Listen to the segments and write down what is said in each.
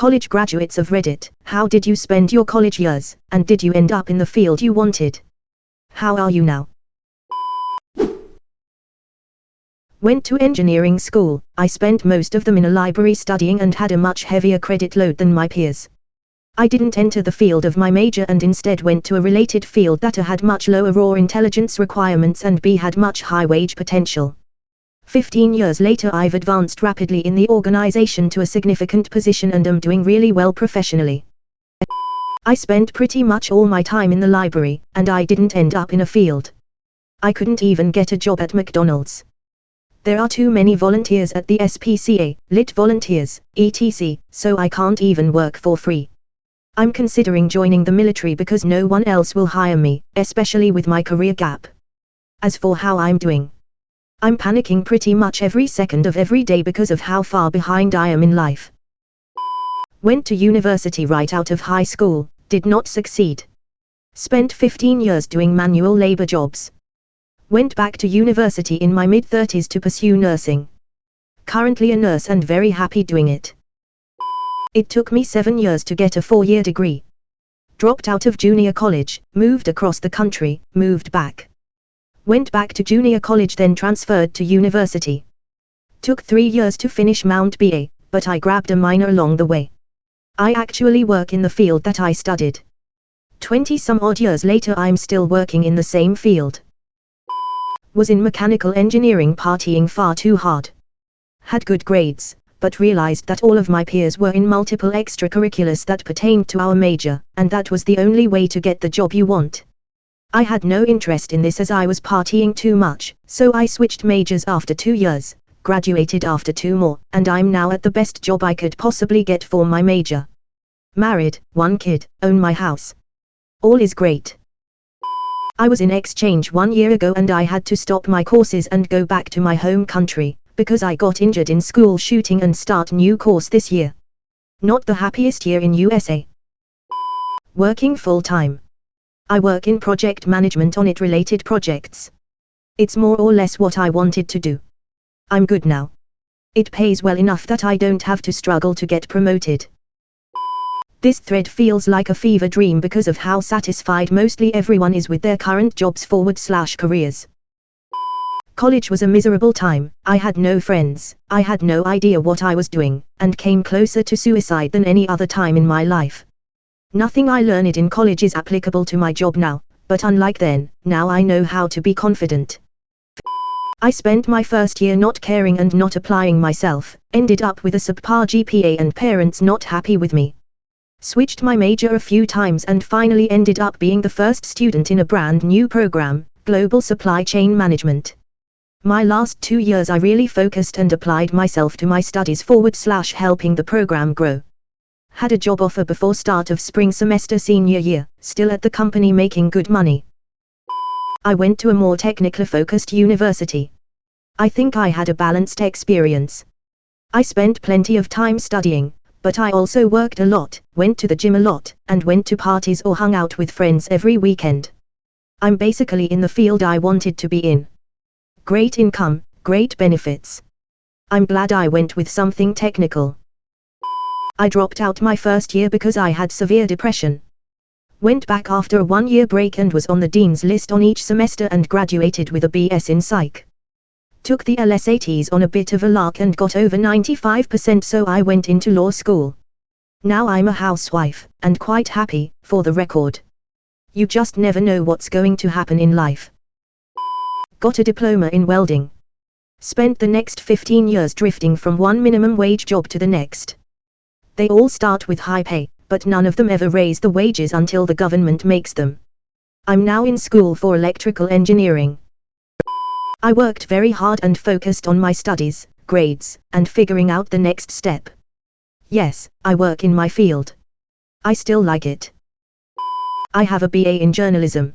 College graduates of Reddit, how did you spend your college years, and did you end up in the field you wanted? How are you now? Went to engineering school. I spent most of them in a library studying and had a much heavier credit load than my peers. I didn't enter the field of my major and instead went to a related field that A had much lower raw intelligence requirements and B had much high wage potential. 15 years later I've advanced rapidly in the organization to a significant position and am doing really well professionally. I spent pretty much all my time in the library, and I didn't end up in a field. I couldn't even get a job at McDonald's. There are too many volunteers at the SPCA, lit volunteers, etc., so I can't even work for free. I'm considering joining the military because no one else will hire me, especially with my career gap. As for how I'm doing, I'm panicking pretty much every second of every day because of how far behind I am in life. Went to university right out of high school, did not succeed. Spent 15 years doing manual labor jobs. Went back to university in my mid-30s to pursue nursing. Currently a nurse and very happy doing it. It took me 7 years to get a 4-year degree. Dropped out of junior college, moved across the country, moved back. Went back to junior college then transferred to university. Took 3 years to finish Mount BA, but I grabbed a minor along the way. I actually work in the field that I studied. 20 some odd years later I'm still working in the same field. Was in mechanical engineering partying far too hard. Had good grades, but realized that all of my peers were in multiple extracurriculars that pertained to our major, and that was the only way to get the job you want. I had no interest in this as I was partying too much, so I switched majors after 2 years, graduated after 2 more, and I'm now at the best job I could possibly get for my major. Married, 1 kid, own my house. All is great. I was in exchange 1 year ago and I had to stop my courses and go back to my home country, because I got injured in school shooting and start new course this year. Not the happiest year in USA. Working full-time. I work in project management on it-related projects. It's more or less what I wanted to do. I'm good now. It pays well enough that I don't have to struggle to get promoted. This thread feels like a fever dream because of how satisfied mostly everyone is with their current jobs/careers. College was a miserable time. I had no friends, I had no idea what I was doing, and came closer to suicide than any other time in my life. Nothing I learned in college is applicable to my job now, but unlike then, now I know how to be confident. I spent my first year not caring and not applying myself, ended up with a subpar GPA and parents not happy with me. Switched my major a few times and finally ended up being the first student in a brand new program, Global Supply Chain Management. My last 2 years I really focused and applied myself to my studies / helping the program grow. Had a job offer before start of spring semester senior year, still at the company making good money. I went to a more technically focused university. I think I had a balanced experience. I spent plenty of time studying, but I also worked a lot, went to the gym a lot, and went to parties or hung out with friends every weekend. I'm basically in the field I wanted to be in. Great income, great benefits. I'm glad I went with something technical. I dropped out my first year because I had severe depression. Went back after a 1-year break and was on the dean's list on each semester and graduated with a BS in Psych. Took the LSATs on a bit of a lark and got over 95%, so I went into law school. Now I'm a housewife, and quite happy, for the record. You just never know what's going to happen in life. Got a diploma in welding. Spent the next 15 years drifting from one minimum wage job to the next. They all start with high pay, but none of them ever raise the wages until the government makes them. I'm now in school for electrical engineering. I worked very hard and focused on my studies, grades, and figuring out the next step. Yes, I work in my field. I still like it. I have a BA in journalism.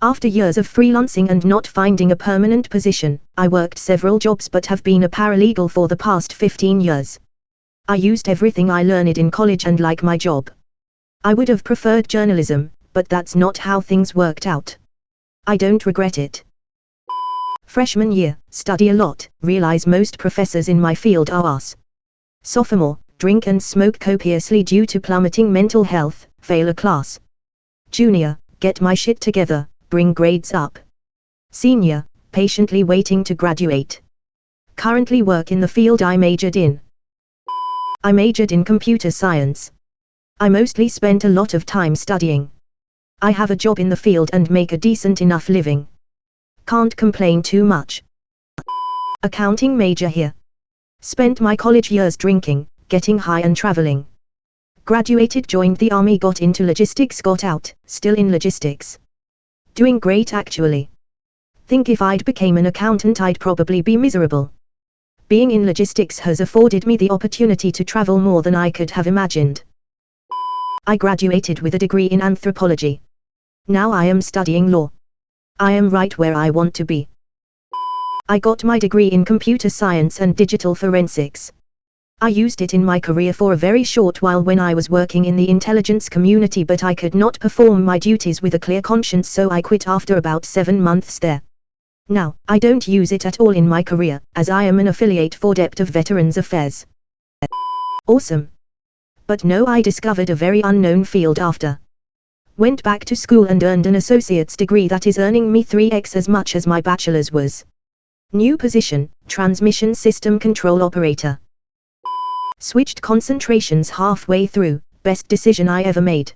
After years of freelancing and not finding a permanent position, I worked several jobs but have been a paralegal for the past 15 years. I used everything I learned in college and like my job. I would have preferred journalism, but that's not how things worked out. I don't regret it. Freshman year, study a lot, realize most professors in my field are ass. Sophomore, drink and smoke copiously due to plummeting mental health, fail a class. Junior, get my shit together, bring grades up. Senior, patiently waiting to graduate. Currently work in the field I majored in. I majored in computer science. I mostly spent a lot of time studying. I have a job in the field and make a decent enough living. Can't complain too much. Accounting major here. Spent my college years drinking, getting high and traveling. Graduated, joined the army, got into logistics, got out, still in logistics. Doing great actually. Think if I'd became an accountant I'd probably be miserable. Being in logistics has afforded me the opportunity to travel more than I could have imagined. I graduated with a degree in anthropology. Now I am studying law. I am right where I want to be. I got my degree in computer science and digital forensics. I used it in my career for a very short while when I was working in the intelligence community, but I could not perform my duties with a clear conscience, so I quit after about 7 months there. Now, I don't use it at all in my career, as I am an affiliate for Dept of Veterans Affairs. Awesome. But no, I discovered a very unknown field after. Went back to school and earned an associate's degree that is earning me 3x as much as my bachelor's was. New position, transmission system control operator. Switched concentrations halfway through, best decision I ever made.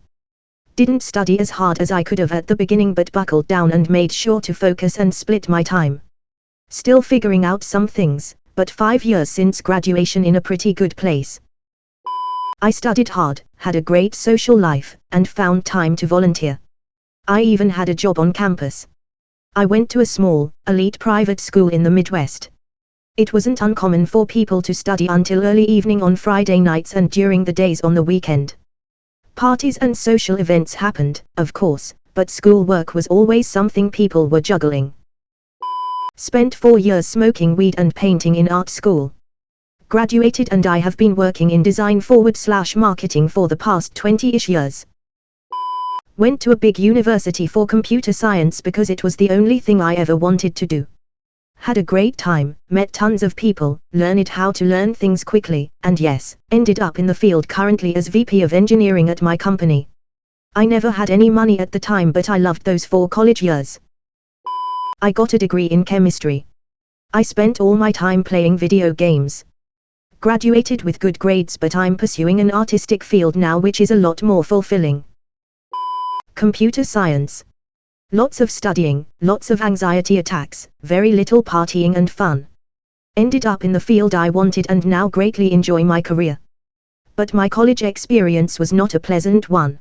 Didn't study as hard as I could have at the beginning, but buckled down and made sure to focus and split my time. Still figuring out some things, but 5 years since graduation in a pretty good place. I studied hard, had a great social life, and found time to volunteer. I even had a job on campus. I went to a small, elite private school in the Midwest. It wasn't uncommon for people to study until early evening on Friday nights and during the days on the weekend. Parties and social events happened, of course, but schoolwork was always something people were juggling. Spent 4 years smoking weed and painting in art school. Graduated and I have been working in design/marketing for the past 20-ish years. Went to a big university for computer science because it was the only thing I ever wanted to do. Had a great time, met tons of people, learned how to learn things quickly, and yes, ended up in the field currently as VP of engineering at my company. I never had any money at the time, but I loved those 4 college years. I got a degree in chemistry. I spent all my time playing video games. Graduated with good grades, but I'm pursuing an artistic field now which is a lot more fulfilling. Computer science. Lots of studying, lots of anxiety attacks, very little partying and fun. Ended up in the field I wanted and now greatly enjoy my career. But my college experience was not a pleasant one.